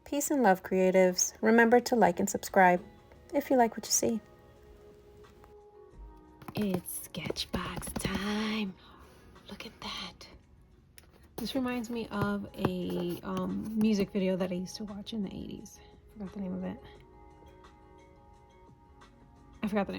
Peace and love, creatives. Remember to like and subscribe if you like what you see. It's Sketchbox time. Look at that. This reminds me of a music video that I used to watch in the 80s. I forgot the name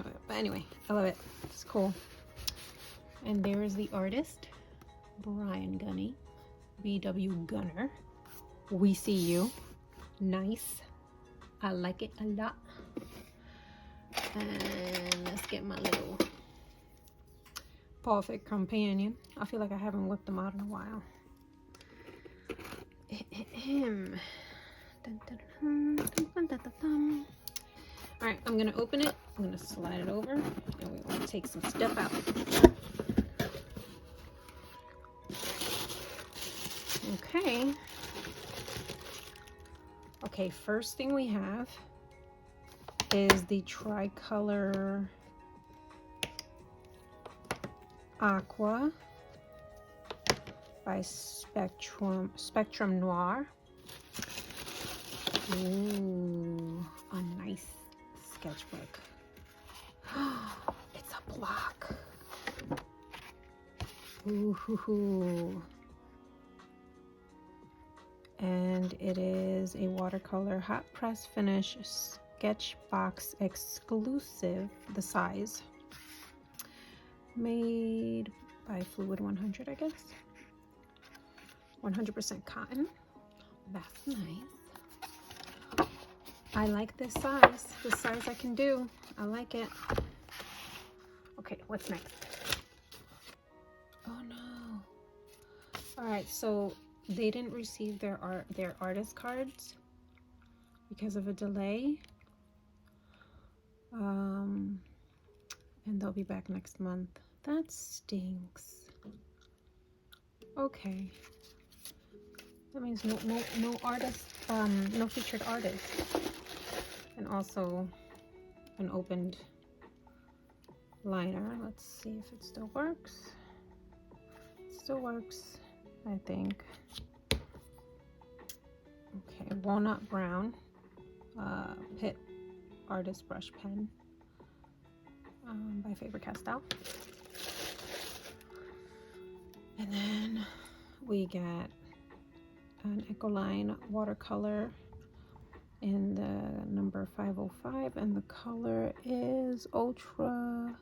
of it. But anyway, I love it. It's cool. And there is the artist, Brian Gunny, BW Gunner. We see you. Nice. I like it a lot. And let's get my little perfect companion. I feel like I haven't whipped them out in a while. All right, I'm gonna open it. I'm gonna slide it over, and we're gonna take some stuff out. Okay. Okay, first thing we have is the tricolor Aqua by Spectrum Noir. Ooh, a nice sketchbook. It's a block. Ooh. And it is a watercolor hot press finish Sketchbox exclusive, the size. Made by Fluid 100, I guess. 100% cotton. That's nice. I like this size. This size I can do. I like it. Okay, what's next? Oh no. All right, so they didn't receive their artist cards because of a delay. And they'll be back next month. That stinks. Okay. That means no artist, no featured artist. And also an opened liner. Let's see if it still works. It still works, I think. Okay, walnut brown, Pitt artist brush pen by Faber-Castell. And then we get an Ecoline watercolor in the number 505, and the color is Ultra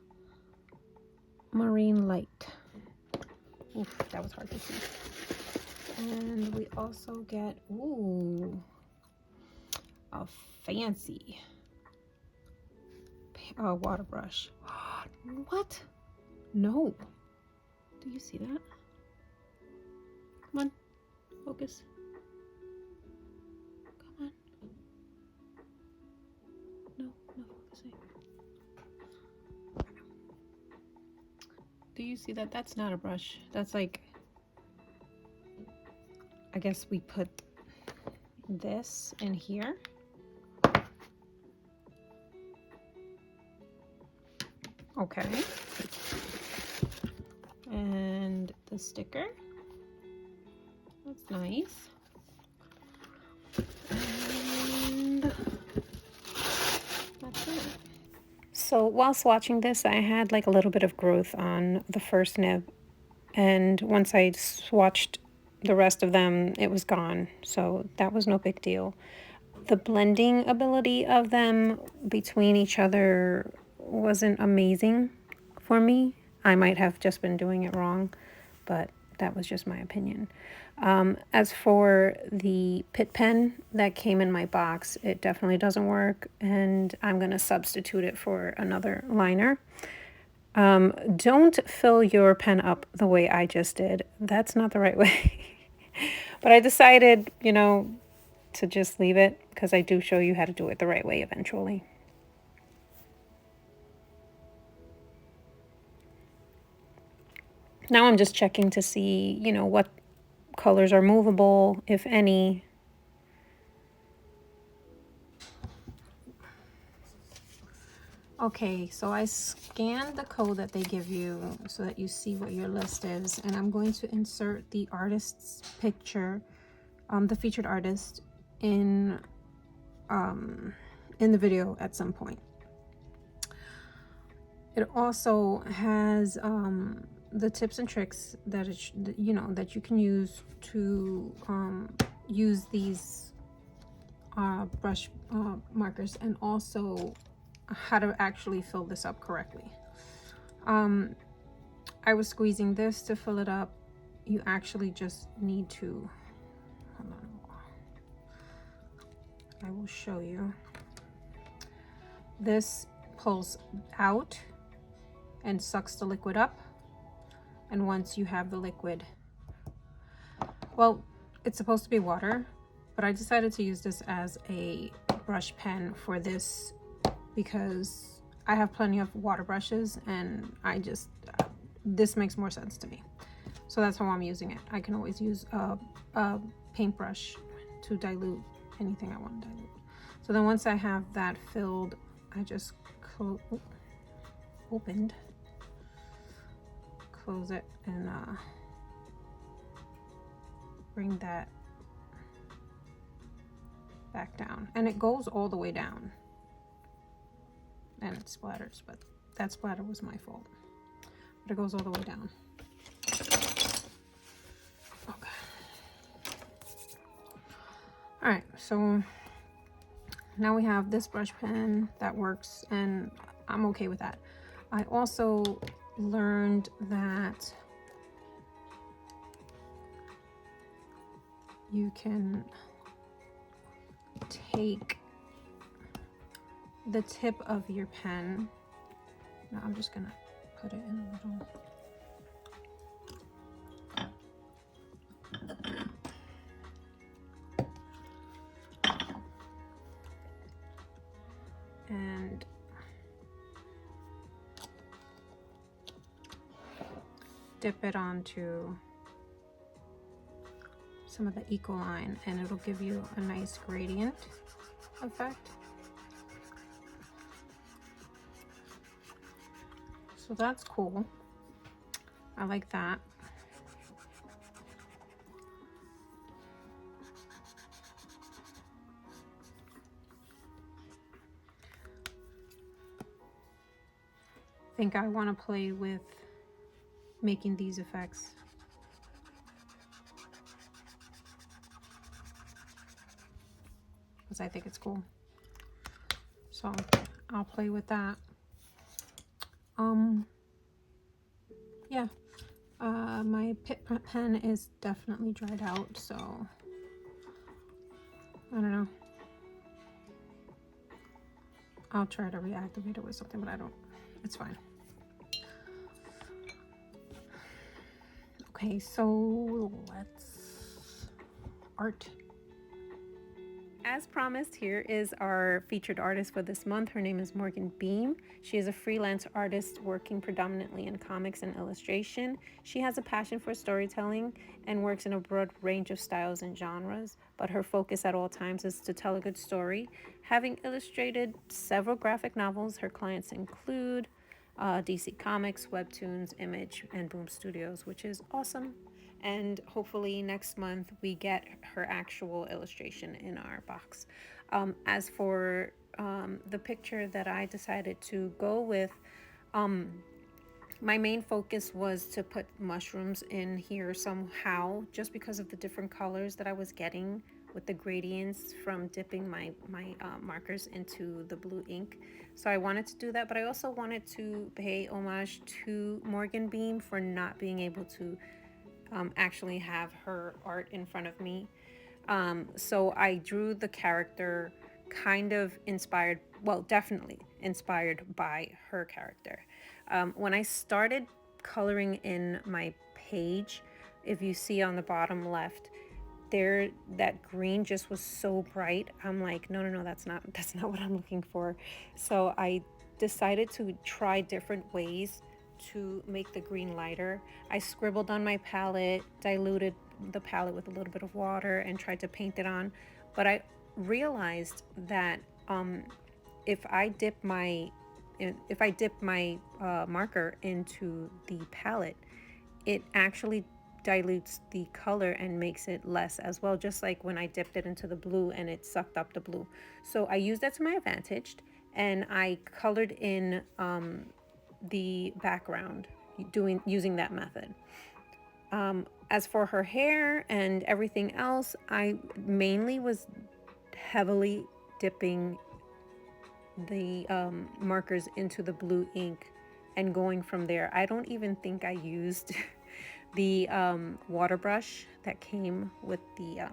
Marine Light. Oof, that was hard to see. And we also get, ooh, a fancy water brush. What? No. Do you see that? Come on, focus. Come on. No focusing. Do you see that? That's not a brush. That's like, I guess we put this in here. Okay. And the sticker. That's nice. And that's it. So whilst watching this, I had like a little bit of growth on the first nib. And once I swatched the rest of them, it was gone. So that was no big deal. The blending ability of them between each other wasn't amazing for me. I might have just been doing it wrong, but that was just my opinion. As for the Pitt pen that came in my box, it definitely doesn't work, and I'm going to substitute it for another liner. Don't fill your pen up the way I just did. That's not the right way. But I decided, to just leave it because I do show you how to do it the right way eventually. Now I'm just checking to see, what colors are movable, if any. Okay, so I scanned the code that they give you so that you see what your list is, and I'm going to insert the artist's picture, the featured artist, in the video at some point. It also has the tips and tricks that that you can use to use these brush markers, and also how to actually fill this up correctly. I was squeezing this to fill it up. You actually just need to, hold on, I will show you. This pulls out and sucks the liquid up, and once you have the liquid, well, it's supposed to be water, but I decided to use this as a brush pen for this because I have plenty of water brushes, and this makes more sense to me. So that's how I'm using it. I can always use a paintbrush to dilute anything I want to dilute. So then once I have that filled, I just close it, and bring that back down, and it goes all the way down, and it splatters, but that splatter was my fault. But it goes all the way down. Okay. All right, so now we have this brush pen that works, and I'm okay with that. I also learned that you can take the tip of your pen. Now I'm just gonna put it in a little. And dip it onto some of the Ecoline, and it'll give you a nice gradient effect. So that's cool. I like that. I think I want to play with making these effects. Because I think it's cool. So I'll play with that. Yeah. My pen is definitely dried out, so I don't know. I'll try to reactivate it with something, but I don't. It's fine. Okay, so let's art. As promised, here is our featured artist for this month. Her name is Morgan Beam. She is a freelance artist working predominantly in comics and illustration. She has a passion for storytelling and works in a broad range of styles and genres, but her focus at all times is to tell a good story. Having illustrated several graphic novels, her clients include DC Comics, Webtoons, Image, and Boom Studios, which is awesome. And hopefully next month we get her actual illustration in our box. As for the picture that I decided to go with, my main focus was to put mushrooms in here somehow, just because of the different colors that I was getting with the gradients from dipping my markers into the blue ink. So I wanted to do that, but I also wanted to pay homage to Morgan Beam for not being able to actually have her art in front of me. So I drew the character kind of inspired, well, definitely inspired by her character. When I started coloring in my page, if you see on the bottom left, there, that green just was so bright. I'm like, no, that's not what I'm looking for. So I decided to try different ways to make the green lighter. I scribbled on my palette, diluted the palette with a little bit of water, and tried to paint it on. But I realized that if I dip my marker into the palette, it actually dilutes the color and makes it less as well, just like when I dipped it into the blue and it sucked up the blue. So I used that to my advantage, and I colored in the background using that method. As for her hair and everything else, I mainly was heavily dipping the markers into the blue ink and going from there. I don't even think I used the water brush that came with the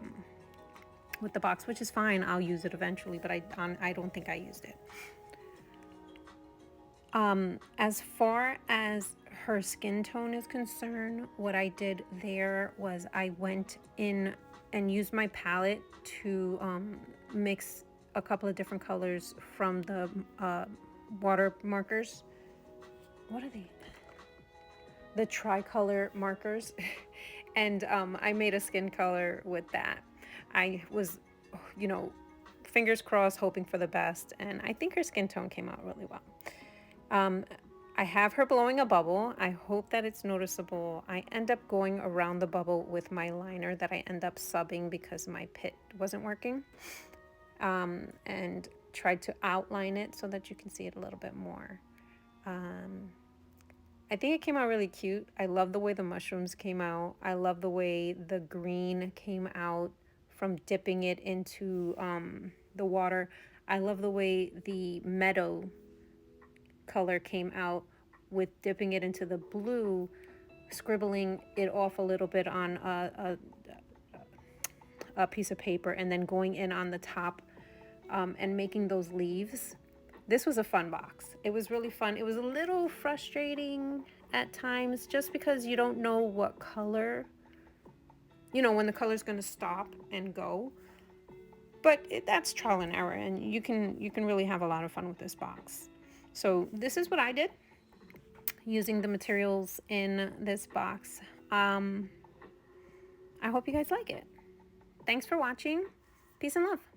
box, which is fine. I'll use it eventually, but I don't think I used it. As far as her skin tone is concerned, what I did there was I went in and used my palette to mix a couple of different colors from the water markers. What are they? The tricolor markers. And I made a skin color with that. I was, fingers crossed, hoping for the best, and I think her skin tone came out really well. I have her blowing a bubble. I hope that it's noticeable. I end up going around the bubble with my liner that I end up subbing because my pit wasn't working, and tried to outline it so that you can see it a little bit more. I think it came out really cute. I love the way the mushrooms came out. I love the way the green came out from dipping it into the water. I love the way the meadow color came out with dipping it into the blue, scribbling it off a little bit on a piece of paper, and then going in on the top and making those leaves. This was a fun box. It was really fun. It was a little frustrating at times just because you don't know what color, when the color's going to stop and go. But that's trial and error, and you can really have a lot of fun with this box. So this is what I did using the materials in this box. I hope you guys like it. Thanks for watching. Peace and love.